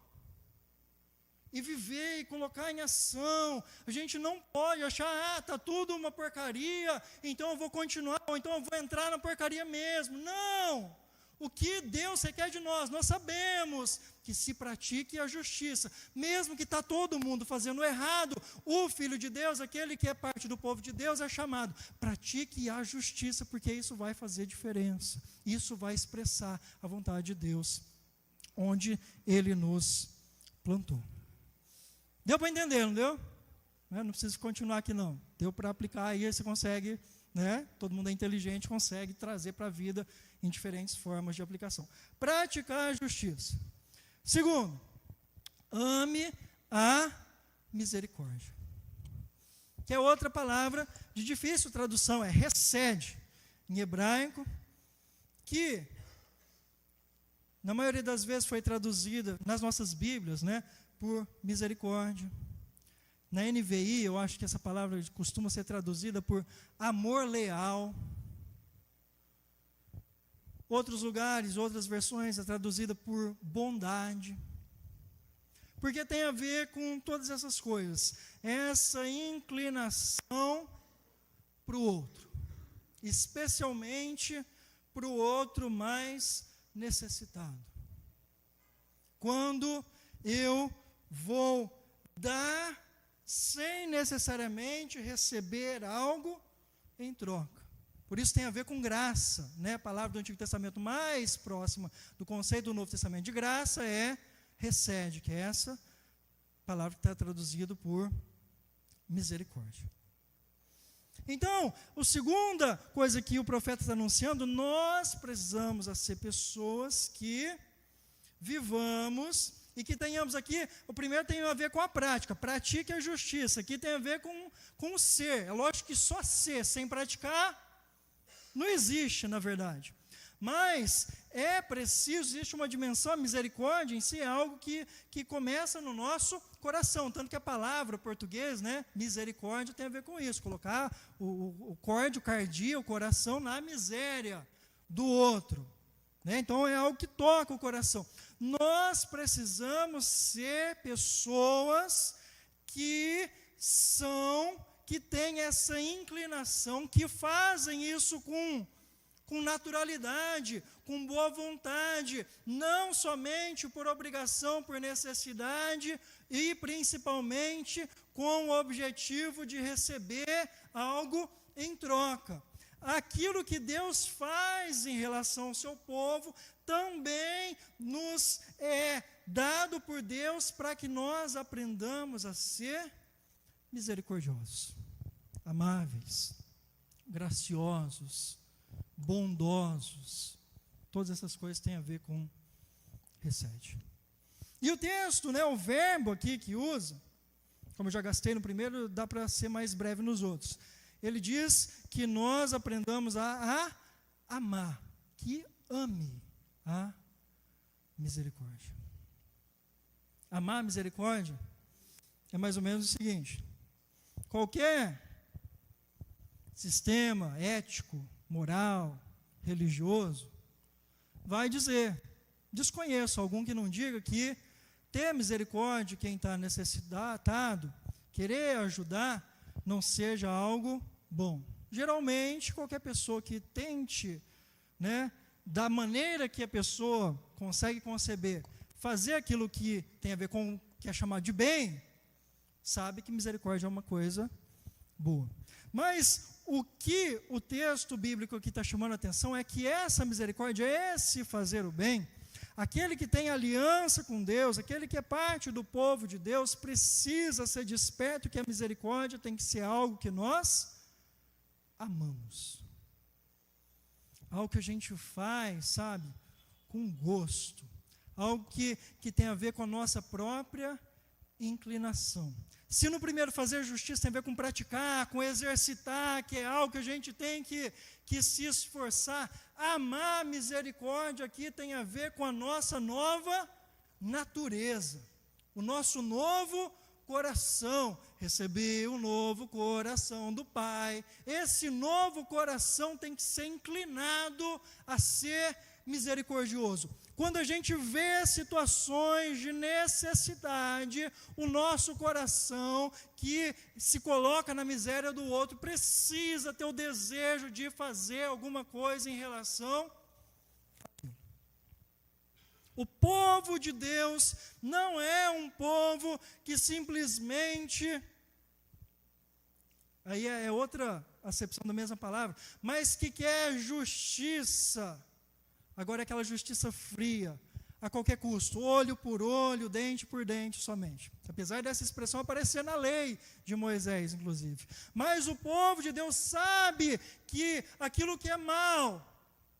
E viver e colocar em ação. A gente não pode achar, está tudo uma porcaria, então eu vou continuar, ou então eu vou entrar na porcaria mesmo. Não! O que Deus requer de nós? Nós sabemos que se pratique a justiça, mesmo que está todo mundo fazendo errado, o Filho de Deus, aquele que é parte do povo de Deus, é chamado, pratique a justiça, porque isso vai fazer diferença, isso vai expressar a vontade de Deus, onde Ele nos plantou. Deu para entender, não deu? Não precisa continuar aqui não, deu para aplicar aí, você consegue, todo mundo é inteligente, consegue trazer para a vida em diferentes formas de aplicação. Praticar a justiça. Segundo, ame a misericórdia, que é outra palavra de difícil tradução, é hesed, em hebraico, que na maioria das vezes foi traduzida nas nossas Bíblias, por misericórdia. Na NVI, eu acho que essa palavra costuma ser traduzida por amor leal. Outros lugares, outras versões, é traduzida por bondade. Porque tem a ver com todas essas coisas. Essa inclinação para o outro. Especialmente para o outro mais necessitado. Quando eu vou dar sem necessariamente receber algo em troca. Por isso tem a ver com graça, A palavra do Antigo Testamento mais próxima do conceito do Novo Testamento de graça é hesed, que é essa palavra que está traduzida por misericórdia. Então, a segunda coisa que o profeta está anunciando, nós precisamos ser pessoas que vivamos e que tenhamos aqui, o primeiro tem a ver com a prática, pratique a justiça, aqui tem a ver com o ser, é lógico que só ser sem praticar não existe, na verdade, mas é preciso, existe uma dimensão, a misericórdia em si é algo que começa no nosso coração, tanto que a palavra português, misericórdia tem a ver com isso, colocar o cardia, o coração na miséria do outro, então é algo que toca o coração. Nós precisamos ser pessoas que têm essa inclinação, que fazem isso com naturalidade, com boa vontade, não somente por obrigação, por necessidade, e principalmente com o objetivo de receber algo em troca. Aquilo que Deus faz em relação ao seu povo também nos é dado por Deus para que nós aprendamos a ser misericordiosos, amáveis, graciosos, bondosos. Todas essas coisas têm a ver com hesed. E o texto, o verbo aqui que usa, como eu já gastei no primeiro, dá para ser mais breve nos outros. Ele diz que nós aprendamos a amar, que ame a misericórdia. Amar a misericórdia é mais ou menos o seguinte: qualquer sistema ético, moral, religioso, vai dizer, desconheço algum que não diga que ter misericórdia de quem está necessitado, querer ajudar, não seja algo bom. Geralmente, qualquer pessoa que tente, da maneira que a pessoa consegue conceber, fazer aquilo que tem a ver com o que é chamado de bem, sabe que misericórdia é uma coisa boa. Mas o que o texto bíblico aqui está chamando a atenção é que essa misericórdia, esse fazer o bem, aquele que tem aliança com Deus, aquele que é parte do povo de Deus, precisa ser desperto que a misericórdia tem que ser algo que nós amamos. Algo que a gente faz, com gosto. Algo que tem a ver com a nossa própria inclinação. Se no primeiro fazer justiça tem a ver com praticar, com exercitar, que é algo que a gente tem que se esforçar, amar a misericórdia aqui tem a ver com a nossa nova natureza, o nosso novo coração. Recebi um novo coração do Pai. Esse novo coração tem que ser inclinado a ser misericordioso. Quando a gente vê situações de necessidade, o nosso coração que se coloca na miséria do outro precisa ter o desejo de fazer alguma coisa em relação a aquilo. O povo de Deus não é um povo que simplesmente, aí é outra acepção da mesma palavra, mas que quer justiça. Agora é aquela justiça fria, a qualquer custo, olho por olho, dente por dente somente. Apesar dessa expressão aparecer na lei de Moisés, inclusive. Mas o povo de Deus sabe que aquilo que é mal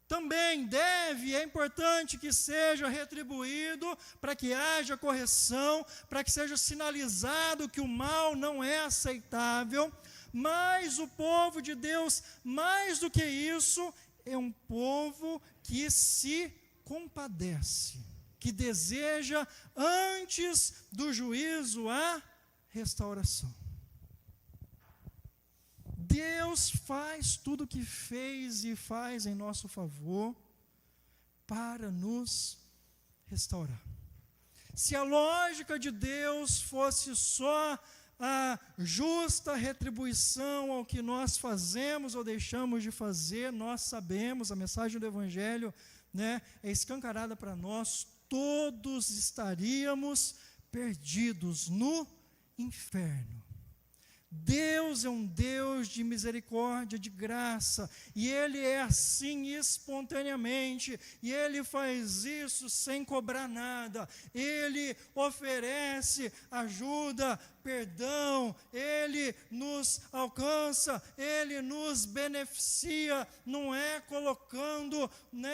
também deve, é importante que seja retribuído, para que haja correção, para que seja sinalizado que o mal não é aceitável. Mas o povo de Deus, mais do que isso, é um povo que se compadece, que deseja, antes do juízo, a restauração. Deus faz tudo o que fez e faz em nosso favor para nos restaurar. Se a lógica de Deus fosse só a justa retribuição ao que nós fazemos ou deixamos de fazer, nós sabemos, a mensagem do Evangelho, é escancarada para nós, todos estaríamos perdidos no inferno. Deus é um Deus de misericórdia, de graça, e Ele é assim espontaneamente, e Ele faz isso sem cobrar nada. Ele oferece ajuda, perdão, Ele nos alcança, Ele nos beneficia, não é colocando,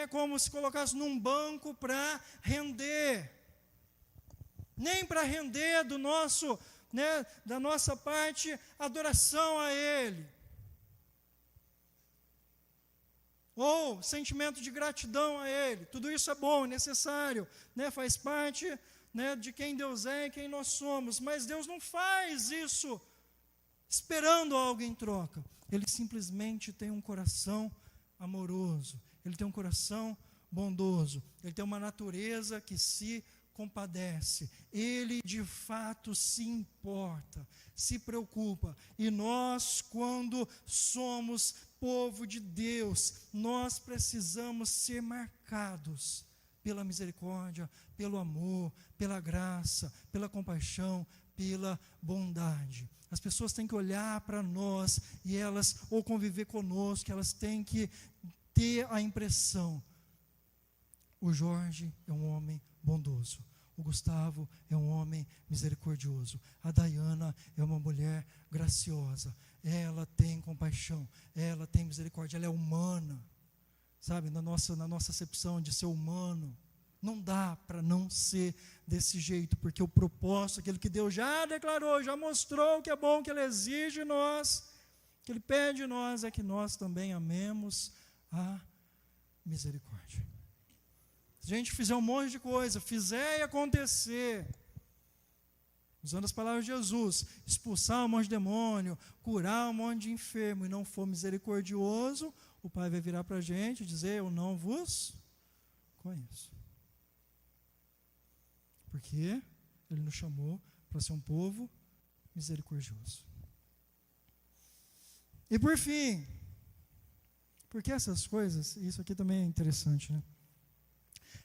como se colocasse num banco para render, nem para render da nossa parte, adoração a Ele, ou sentimento de gratidão a Ele. Tudo isso é bom, é necessário, faz parte de quem Deus é e quem nós somos, mas Deus não faz isso esperando algo em troca. Ele simplesmente tem um coração amoroso, Ele tem um coração bondoso, Ele tem uma natureza que se compadece, Ele de fato se importa, se preocupa, e nós, quando somos povo de Deus, nós precisamos ser marcados pela misericórdia, pelo amor, pela graça, pela compaixão, pela bondade. As pessoas têm que olhar para nós, e elas, ou conviver conosco, elas têm que ter a impressão: o Jorge é um homem bondoso, o Gustavo é um homem misericordioso, a Dayana é uma mulher graciosa, ela tem compaixão, ela tem misericórdia, ela é humana, sabe, na nossa acepção de ser humano. Não dá para não ser desse jeito, porque o propósito, aquilo que Deus já declarou, já mostrou que é bom, que Ele exige de nós, que Ele pede de nós, é que nós também amemos a misericórdia. Se a gente fizer um monte de coisa, fizer e acontecer, usando as palavras de Jesus, expulsar um monte de demônio, curar um monte de enfermo, e não for misericordioso, o Pai vai virar para a gente e dizer: eu não vos conheço. Porque Ele nos chamou para ser um povo misericordioso. E por fim, porque essas coisas, isso aqui também é interessante,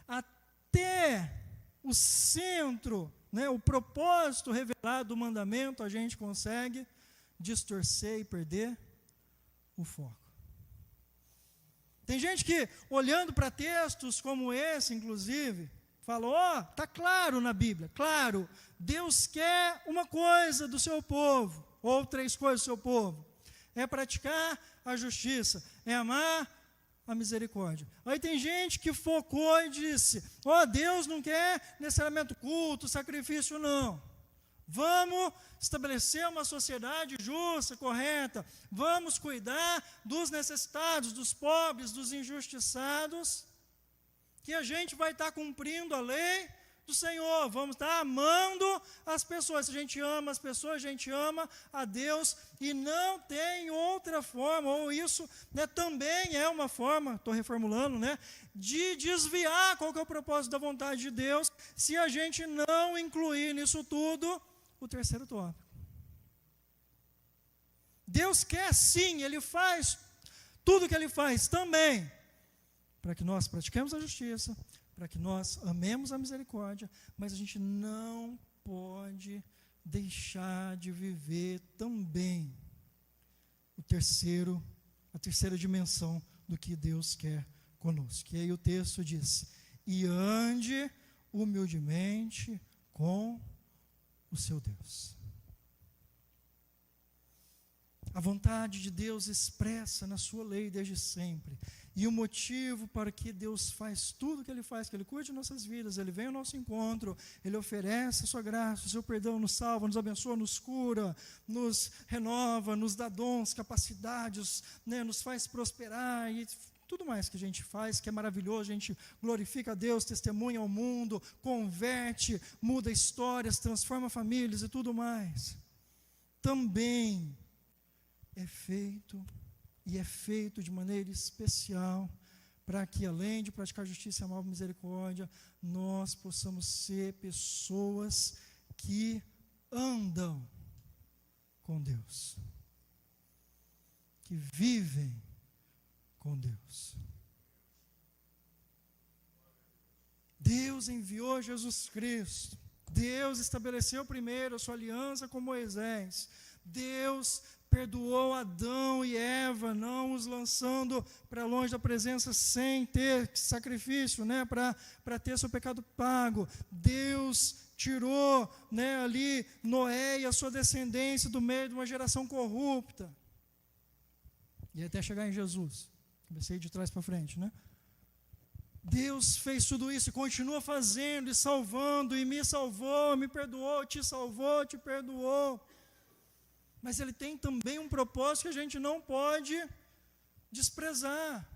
até o centro, o propósito revelado do mandamento, a gente consegue distorcer e perder o foco. Tem gente que, olhando para textos como esse, inclusive, fala: está claro na Bíblia, claro, Deus quer uma coisa do seu povo, ou 3 coisas do seu povo: é praticar a justiça, é amar a misericórdia. Aí tem gente que focou e disse: Deus não quer necessariamente culto, sacrifício, não. Vamos estabelecer uma sociedade justa, correta, vamos cuidar dos necessitados, dos pobres, dos injustiçados, que a gente vai estar cumprindo a lei do Senhor, vamos estar amando as pessoas. Se a gente ama as pessoas, a gente ama a Deus, e não tem outra forma, ou isso também é uma forma, estou reformulando, de desviar qual que é o propósito da vontade de Deus, se a gente não incluir nisso tudo o terceiro tópico. Deus quer sim, Ele faz tudo que Ele faz também, para que nós pratiquemos a justiça, para que nós amemos a misericórdia, mas a gente não pode deixar de viver também a terceira dimensão do que Deus quer conosco. E aí o texto diz: e ande humildemente com o seu Deus. A vontade de Deus expressa na sua lei desde sempre. E o motivo para que Deus faz tudo o que Ele faz, que Ele cuide de nossas vidas, Ele vem ao nosso encontro, Ele oferece a sua graça, o seu perdão, nos salva, nos abençoa, nos cura, nos renova, nos dá dons, capacidades, né, nos faz prosperar e tudo mais que a gente faz, que é maravilhoso. A gente glorifica a Deus, testemunha ao mundo, converte, muda histórias, transforma famílias e tudo mais. Também é feito de maneira especial para que, além de praticar justiça, amor e misericórdia, nós possamos ser pessoas que andam com Deus, que vivem com Deus. Deus enviou Jesus Cristo. Deus estabeleceu primeiro a sua aliança com Moisés. Deus perdoou Adão e Eva, não os lançando para longe da presença sem ter sacrifício, né, para ter seu pecado pago. Deus tirou, né, ali Noé e a sua descendência do meio de uma geração corrupta. E até chegar em Jesus. Comecei de trás para frente, né? Deus fez tudo isso e continua fazendo e salvando, e me salvou, me perdoou, te salvou, te perdoou. Mas Ele tem também um propósito que a gente não pode desprezar,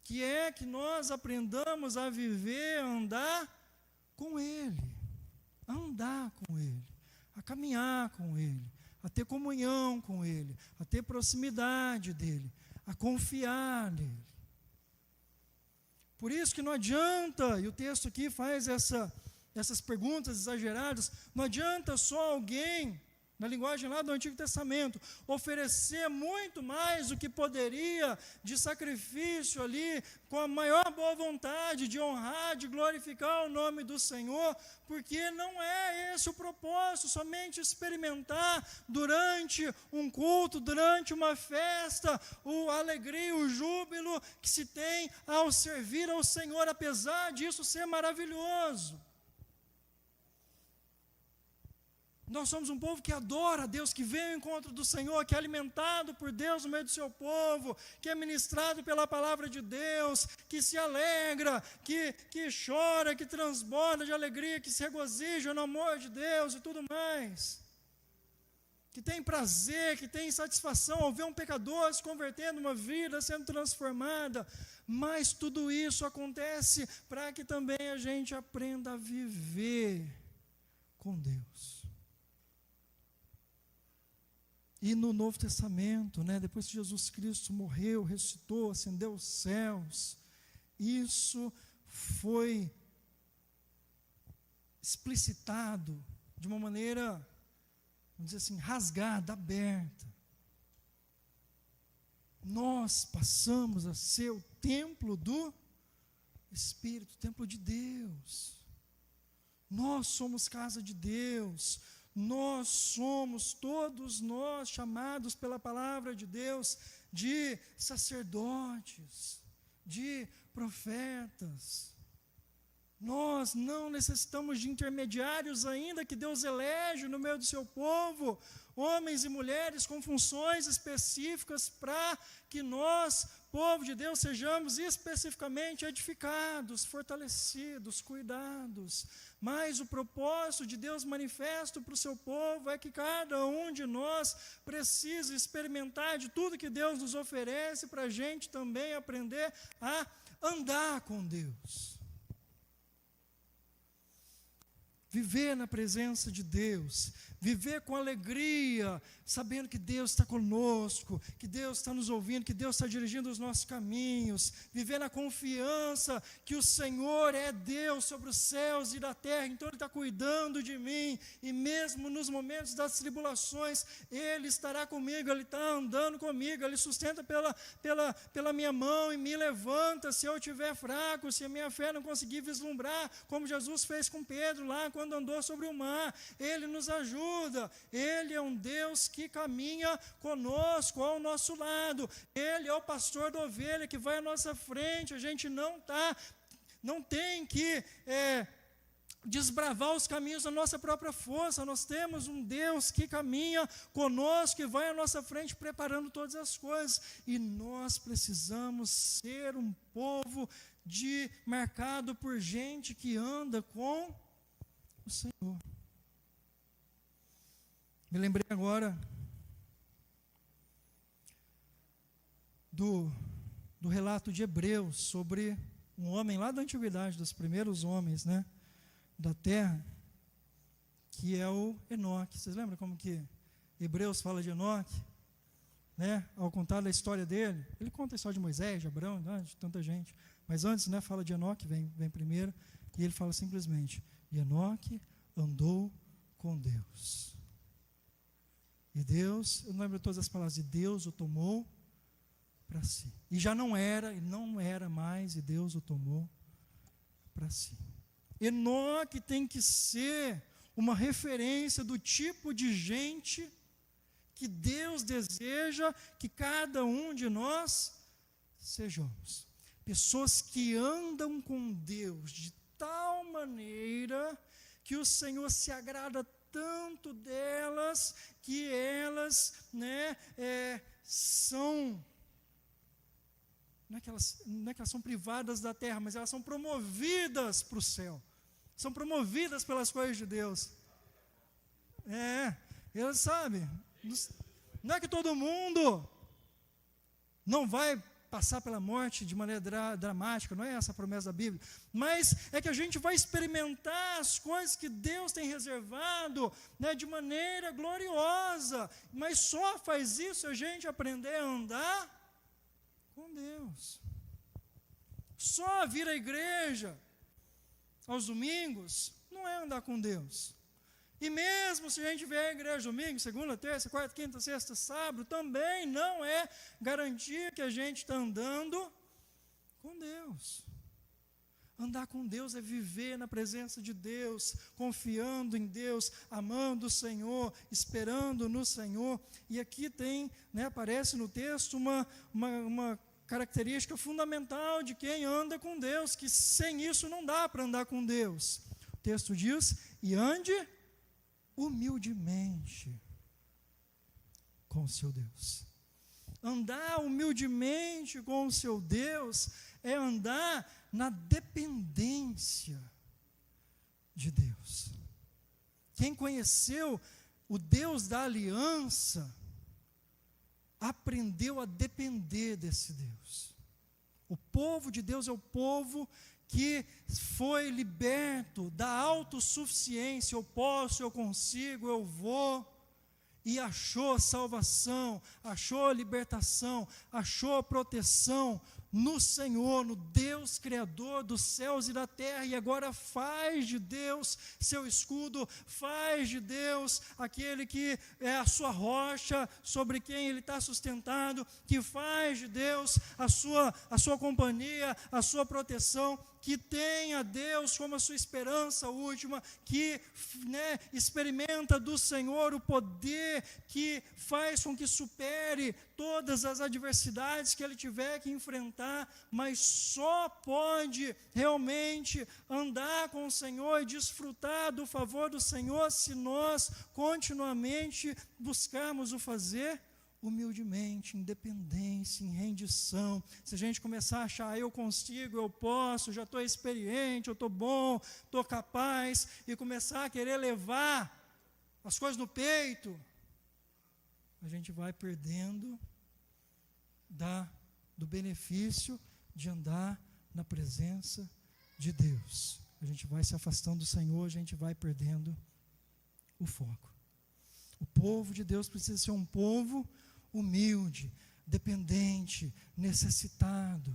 que é que nós aprendamos a viver, a andar com Ele, a caminhar com Ele, a ter comunhão com Ele, a ter proximidade dEle, a confiar nele. Por isso que não adianta, e o texto aqui faz essas perguntas exageradas, não adianta só alguém, na linguagem lá do Antigo Testamento, oferecer muito mais do que poderia de sacrifício ali, com a maior boa vontade de honrar, de glorificar o nome do Senhor, porque não é esse o propósito, somente experimentar durante um culto, durante uma festa, a alegria, o júbilo que se tem ao servir ao Senhor, apesar disso ser maravilhoso. Nós somos um povo que adora a Deus, que vem ao encontro do Senhor, que é alimentado por Deus no meio do seu povo, que é ministrado pela palavra de Deus, que se alegra, que chora, que transborda de alegria, que se regozija no amor de Deus e tudo mais. Que tem prazer, que tem satisfação ao ver um pecador se convertendo, uma vida sendo transformada. Mas tudo isso acontece para que também a gente aprenda a viver com Deus. E no Novo Testamento, né, depois que Jesus Cristo morreu, ressuscitou, ascendeu aos céus, isso foi explicitado de uma maneira, vamos dizer assim, rasgada, aberta. Nós passamos a ser o templo do Espírito, o templo de Deus. Nós somos casa de Deus. Nós somos, todos nós, chamados pela palavra de Deus, de sacerdotes, de profetas. Nós não necessitamos de intermediários ainda, que Deus elege no meio do seu povo, homens e mulheres com funções específicas para que nós, povo de Deus, sejamos especificamente edificados, fortalecidos, cuidados. Mas o propósito de Deus manifesto para o seu povo é que cada um de nós precisa experimentar de tudo que Deus nos oferece para a gente também aprender a andar com Deus. Viver na presença de Deus, viver com alegria, sabendo que Deus está conosco, que Deus está nos ouvindo, que Deus está dirigindo os nossos caminhos, viver na confiança que o Senhor é Deus sobre os céus e da terra, então Ele está cuidando de mim, e mesmo nos momentos das tribulações, Ele estará comigo, Ele está andando comigo, Ele sustenta pela minha mão e me levanta se eu estiver fraco, se a minha fé não conseguir vislumbrar, como Jesus fez com Pedro lá quando andou sobre o mar. Ele nos ajuda, Ele é um Deus que caminha conosco, ao nosso lado, Ele é o pastor da ovelha que vai à nossa frente. A gente não tem que desbravar os caminhos da nossa própria força. Nós temos um Deus que caminha conosco, que vai à nossa frente preparando todas as coisas, e nós precisamos ser um povo marcado por gente que anda com o Senhor. Me lembrei agora do relato de Hebreus sobre um homem lá da antiguidade, dos primeiros homens, né, da terra, que é o Enoque. Vocês lembram como que Hebreus fala de Enoque? Né? Ao contar a história dele, ele conta a história de Moisés, de Abraão, né, de tanta gente. Mas antes, né, fala de Enoque, vem primeiro, e ele fala simplesmente: e Enoque andou com Deus. E Deus, eu não lembro todas as palavras, e Deus o tomou para si. E já não era mais, e Deus o tomou para si. Enoque tem que ser uma referência do tipo de gente que Deus deseja que cada um de nós sejamos. Pessoas que andam com Deus de tal maneira que o Senhor se agrada tanto delas, que elas, né, são... Não é que elas são privadas da terra, mas elas são promovidas para o céu. São promovidas pelas coisas de Deus. Elas sabem. Não é que todo mundo não vai passar pela morte de maneira dramática, não é essa a promessa da Bíblia, mas é que a gente vai experimentar as coisas que Deus tem reservado, né, de maneira gloriosa, mas só faz isso a gente aprender a andar com Deus. Só vir à igreja aos domingos não é andar com Deus. E mesmo se a gente vier à igreja domingo, segunda, terça, quarta, quinta, sexta, sábado, também não é garantia que a gente está andando com Deus. Andar com Deus é viver na presença de Deus, confiando em Deus, amando o Senhor, esperando no Senhor. E aqui tem, né, aparece no texto uma característica fundamental de quem anda com Deus, que sem isso não dá para andar com Deus. O texto diz: e ande humildemente com o seu Deus. Andar humildemente com o seu Deus é andar na dependência de Deus. Quem conheceu o Deus da aliança aprendeu a depender desse Deus. O povo de Deus é o povo que foi liberto da autossuficiência, eu posso, eu consigo, eu vou, e achou salvação, achou libertação, achou proteção no Senhor, no Deus Criador dos céus e da terra, e agora faz de Deus seu escudo, faz de Deus aquele que é a sua rocha, sobre quem ele está sustentado, que faz de Deus a sua companhia, a sua proteção, que tem a Deus como a sua esperança última, que, né, experimenta do Senhor o poder que faz com que supere todas as adversidades que ele tiver que enfrentar, mas só pode realmente andar com o Senhor e desfrutar do favor do Senhor se nós continuamente buscarmos o fazer humildemente, em dependência, em rendição. Se a gente começar a achar, eu consigo, eu posso, já estou experiente, eu estou bom, estou capaz, e começar a querer levar as coisas no peito, a gente vai perdendo do benefício de andar na presença de Deus. A gente vai se afastando do Senhor, a gente vai perdendo o foco. O povo de Deus precisa ser um povo humilde, dependente, necessitado.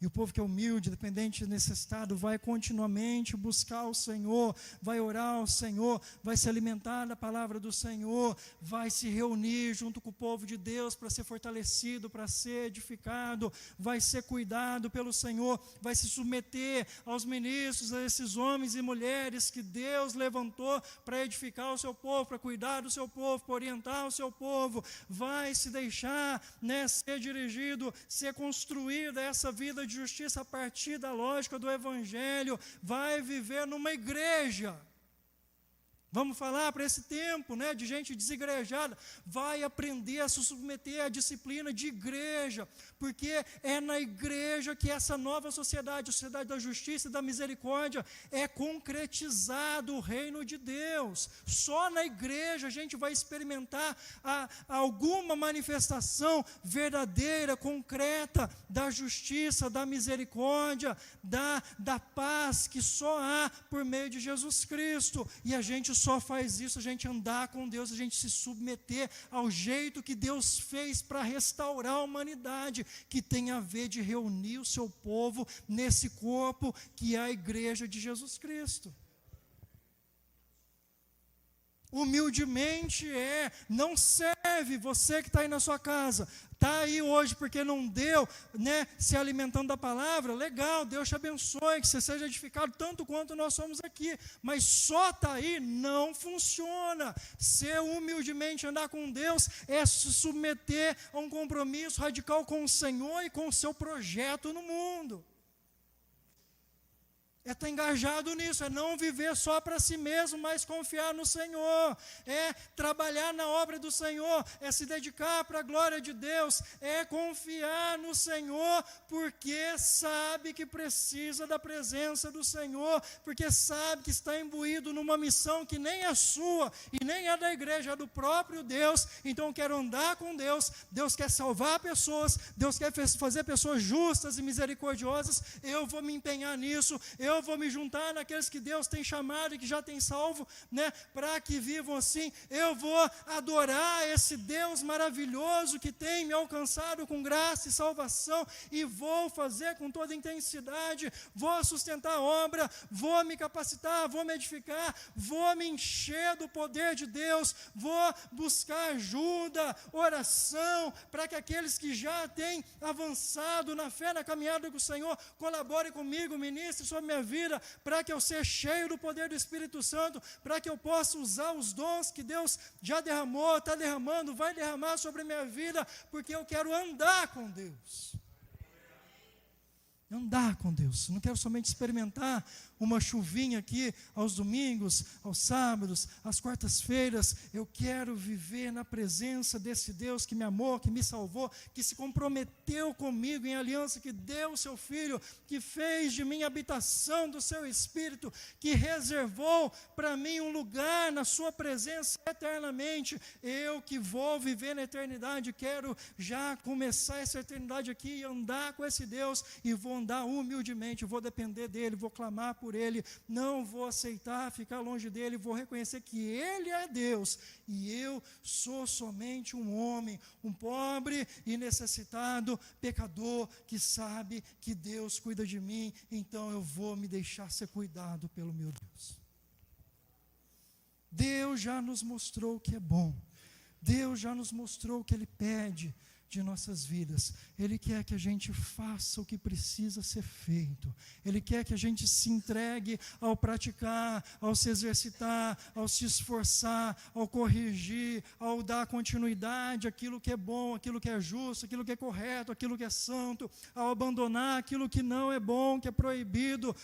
E o povo que é humilde, dependente e necessitado vai continuamente buscar o Senhor, vai orar ao Senhor, vai se alimentar da palavra do Senhor, vai se reunir junto com o povo de Deus para ser fortalecido, para ser edificado, vai ser cuidado pelo Senhor, vai se submeter aos ministros, a esses homens e mulheres que Deus levantou para edificar o seu povo, para cuidar do seu povo, para orientar o seu povo, vai se deixar, ser dirigido, ser construída essa vida de justiça a partir da lógica do Evangelho, vai viver numa igreja. Vamos falar para esse tempo, de gente desigrejada, vai aprender a se submeter à disciplina de igreja, porque é na igreja que essa nova sociedade, a sociedade da justiça e da misericórdia, é concretizado o reino de Deus. Só na igreja a gente vai experimentar alguma manifestação verdadeira, concreta, da justiça, da misericórdia, da paz que só há por meio de Jesus Cristo. E a gente só faz isso, a gente andar com Deus, a gente se submeter ao jeito que Deus fez para restaurar a humanidade, que tem a ver de reunir o seu povo nesse corpo que é a igreja de Jesus Cristo. Humildemente não serve. Você que está aí na sua casa, está aí hoje porque não deu, se alimentando da palavra, legal, Deus te abençoe, que você seja edificado tanto quanto nós somos aqui, mas só está aí não funciona. Ser humildemente, andar com Deus, é se submeter a um compromisso radical com o Senhor e com o seu projeto no mundo. É estar engajado nisso, é não viver só para si mesmo, mas confiar no Senhor, é trabalhar na obra do Senhor, é se dedicar para a glória de Deus, é confiar no Senhor, porque sabe que precisa da presença do Senhor, porque sabe que está imbuído numa missão que nem é sua, e nem é da igreja, é do próprio Deus. Então quero andar com Deus, Deus quer salvar pessoas, Deus quer fazer pessoas justas e misericordiosas, eu vou me empenhar nisso, eu vou me juntar naqueles que Deus tem chamado e que já tem salvo, para que vivam assim. Eu vou adorar esse Deus maravilhoso que tem me alcançado com graça e salvação, e vou fazer com toda intensidade, vou sustentar a obra, vou me capacitar, vou me edificar, vou me encher do poder de Deus, vou buscar ajuda, oração, para que aqueles que já têm avançado na fé, na caminhada com o Senhor, colaborem comigo, ministrem sobre minha vida, para que eu seja cheio do poder do Espírito Santo, para que eu possa usar os dons que Deus já derramou, está derramando, vai derramar sobre a minha vida, porque eu quero andar com Deus. Andar com Deus, não quero somente experimentar uma chuvinha aqui aos domingos, aos sábados, às quartas-feiras. Eu quero viver na presença desse Deus que me amou, que me salvou, que se comprometeu comigo em aliança, que deu o seu Filho, que fez de mim habitação do seu Espírito, que reservou para mim um lugar na sua presença eternamente. Eu que vou viver na eternidade, quero já começar essa eternidade aqui e andar com esse Deus, e vou andar humildemente, vou depender dEle, vou clamar por Ele, não vou aceitar ficar longe dEle, vou reconhecer que Ele é Deus, e eu sou somente um homem, um pobre e necessitado, pecador, que sabe que Deus cuida de mim, então eu vou me deixar ser cuidado pelo meu Deus. Deus já nos mostrou o que é bom, Deus já nos mostrou o que Ele pede de nossas vidas. Ele quer que a gente faça o que precisa ser feito. Ele quer que a gente se entregue ao praticar, ao se exercitar, ao se esforçar, ao corrigir, ao dar continuidade àquilo que é bom, àquilo que é justo, àquilo que é correto, àquilo que é santo, ao abandonar aquilo que não é bom, que é proibido,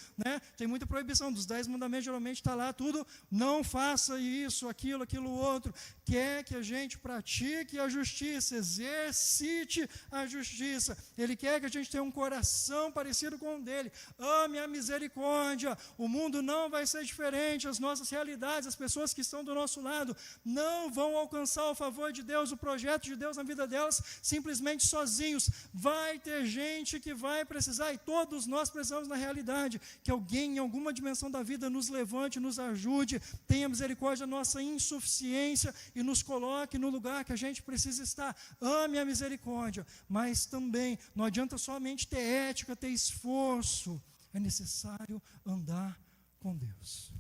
Tem muita proibição, dos 10 mandamentos geralmente está lá tudo, não faça isso, aquilo outro. Quer que a gente pratique a justiça, exerça exercite a justiça. Ele quer que a gente tenha um coração parecido com o dele. Ame a misericórdia. O mundo não vai ser diferente. As nossas realidades, as pessoas que estão do nosso lado, não vão alcançar o favor de Deus, o projeto de Deus na vida delas, simplesmente sozinhos. Vai ter gente que vai precisar, e todos nós precisamos na realidade, que alguém em alguma dimensão da vida nos levante, nos ajude, tenha misericórdia da nossa insuficiência e nos coloque no lugar que a gente precisa estar. Ame a misericórdia, mas também não adianta somente ter ética, ter esforço, é necessário andar com Deus,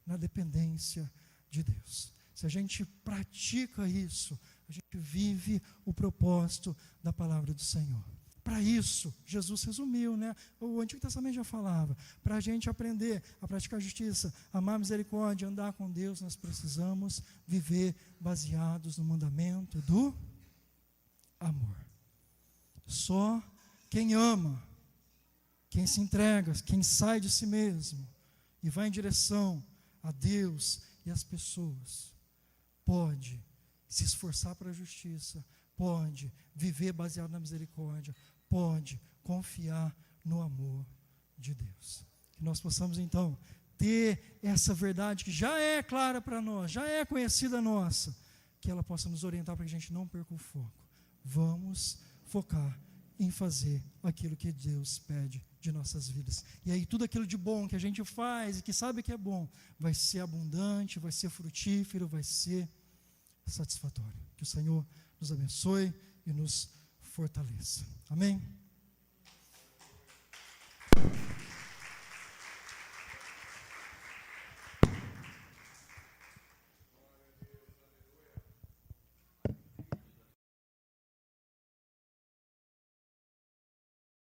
na dependência de Deus. Se a gente pratica isso, a gente vive o propósito da palavra do Senhor. Para isso, Jesus resumiu, né? O Antigo Testamento já falava, para a gente aprender a praticar a justiça, amar a misericórdia, andar com Deus, nós precisamos viver baseados no mandamento do amor. Só quem ama, quem se entrega, quem sai de si mesmo e vai em direção a Deus e as pessoas, pode se esforçar para a justiça, pode viver baseado na misericórdia, pode confiar no amor de Deus. Que nós possamos então ter essa verdade que já é clara para nós, já é conhecida nossa, que ela possa nos orientar para que a gente não perca o foco. Vamos focar em fazer aquilo que Deus pede de nossas vidas. E aí tudo aquilo de bom que a gente faz e que sabe que é bom, vai ser abundante, vai ser frutífero, vai ser satisfatório. Que o Senhor nos abençoe e nos fortaleça. Amém?